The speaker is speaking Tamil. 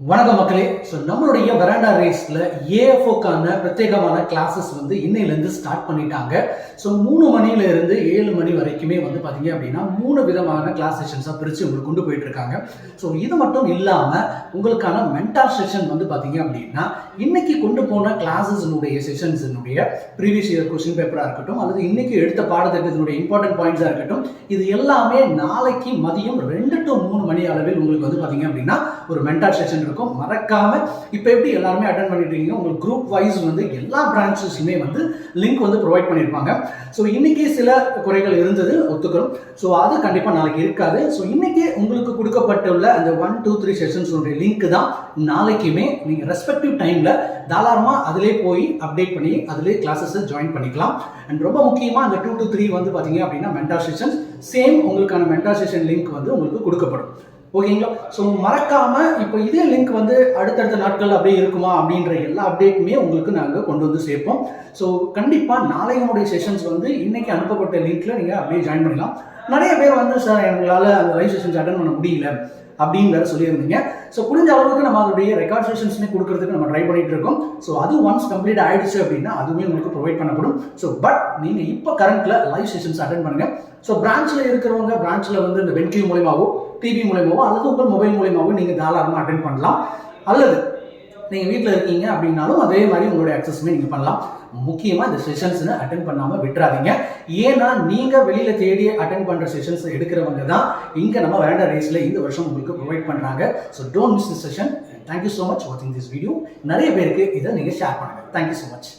வணக்கம் மக்களே. ஸோ நம்மளுடைய வெராண்டா ரேஸில் ஏஎஃப்ஓக்கான பிரத்யேகமான கிளாஸஸ் வந்து இன்னையிலேருந்து ஸ்டார்ட் பண்ணிட்டாங்க. ஸோ 3 மணிலேருந்து 7 மணி வரைக்குமே வந்து பார்த்தீங்க அப்படின்னா 3 விதமான கிளாஸ் செஷன்ஸாக பிரித்து உங்களுக்கு கொண்டு போயிட்டு இருக்காங்க. ஸோ இது மட்டும் இல்லாமல் உங்களுக்கான மென்டார் செஷன் வந்து பார்த்தீங்க அப்படின்னா இன்னைக்கு கொண்டு போன கிளாஸஸ்னுடைய செஷன்ஸினுடைய ப்ரீவியஸ் இயர் கொஸ்டின் பேப்பராக இருக்கட்டும் அல்லது இன்னைக்கு எடுத்த பாடத்திட்டத்தினுடைய இம்பார்ட்டன்ட் பாயிண்ட்ஸாக இருக்கட்டும், இது எல்லாமே நாளைக்கு மதியம் 2 to 3 மணி அளவில் உங்களுக்கு வந்து பார்த்தீங்க அப்படின்னா ஒரு மென்டார் செஷன் இருக்கும். மறக்காம இப்ப எப்படி எல்லாரும் அட்டெண்ட் பண்ணிட்டு இருக்கீங்க, உங்களுக்கு குரூப் வைஸ் வந்து எல்லா பிரான்ச்சஸுமே வந்து லிங்க் வந்து ப்ரொவைட் பண்ணிருப்பாங்க. ஸோ இன்னைக்கு சில குறைகள் இருந்தது, ஒத்துக்கிறோம். ஸோ அது கண்டிப்பா நாளைக்கு இருக்காது. ஸோ இன்னைக்கு உங்களுக்கு கொடுக்கப்பட்டுள்ள அந்த 1, 2, 3 செஷன்ஸ் லிங்க் தான் நாளைக்குமே நீங்க ரெஸ்பெக்டிவ் டைம்ல தாராளமா அதிலே போய் அப்டேட் பண்ணி அதிலே கிளாஸஸ் ஜாயின் பண்ணிக்கலாம். அண்ட் ரொம்ப முக்கியமா அந்த 2 to 3 வந்து பாத்தீங்க அப்படின்னா மென்டார் செஷன்ஸ் சேம் உங்களுக்கான மென்டார் செஷன் லிங்க் வந்து உங்களுக்கு கொடுக்கப்படும். ஓகேங்களா? ஸோ மறக்காம இப்போ இதே லிங்க் வந்து அடுத்தடுத்த நாட்கள் அப்படியே இருக்குமா அப்படின்ற எல்லா அப்டேட்டுமே உங்களுக்கு நாங்கள் கொண்டு வந்து சேர்ப்போம். ஸோ கண்டிப்பாக நாளையனுடைய செஷன்ஸ் வந்து இன்னைக்கு அனுப்பப்பட்ட லிங்க்ல நீங்கள் அப்படியே ஜாயின் பண்ணலாம். நிறைய பேர் வந்து சார் எங்களால் அந்த லைவ் செஷன்ஸ் அட்டன் பண்ண முடியல அப்படின்னு வேற சொல்லியிருந்தீங்க. ஸோ முடிஞ்ச அளவுக்கு நம்ம அதோடைய ரெக்கார்ட் செஷன்ஸ்மே கொடுக்கறதுக்கு நம்ம ட்ரை பண்ணிட்டு இருக்கோம். ஸோ அது ஒன்ஸ் கம்ப்ளீட் ஆயிடுச்சு அப்படின்னா அதுவுமே உங்களுக்கு ப்ரொவைட் பண்ணப்படும். ஸோ பட் நீங்கள் இப்போ கரண்ட்ல லைவ் செஷன்ஸ் அட்டன் பண்ணுங்க. ஸோ பிரான்ச்சில் இருக்கிறவங்க பிரான்ச்சில் வந்து இந்த வென்கியூ மூலமாவோ டிவி மூலமாவோ அல்லது உங்கள் மொபைல் மூலமாவோ நீங்கள் தாராளமாக அட்டென்ட் பண்ணலாம். அல்லது நீங்கள் வீட்டில் இருக்கீங்க அப்படின்னாலும் அதே மாதிரி உங்களுடைய அக்சஸ்மே நீங்கள் பண்ணலாம். முக்கியமாக இந்த செஷன்ஸ்னு அட்டென்ட் பண்ணாமல் விட்டுறாதீங்க. ஏன்னா நீங்கள் வெளியில் தேடி அட்டென்ட் பண்ணுற செஷன்ஸ் எடுக்கிறவங்க தான் இங்கே நம்ம வெராண்டா ரேஸில் இந்த வருஷம் உங்களுக்கு ப்ரொவைட் பண்ணுறாங்க. So don't miss this session. Thank you so much வாட்சிங் திஸ் வீடியோ. நிறைய பேருக்கு இதை நீங்கள் ஷேர் பண்ணுங்கள். Thank you so much.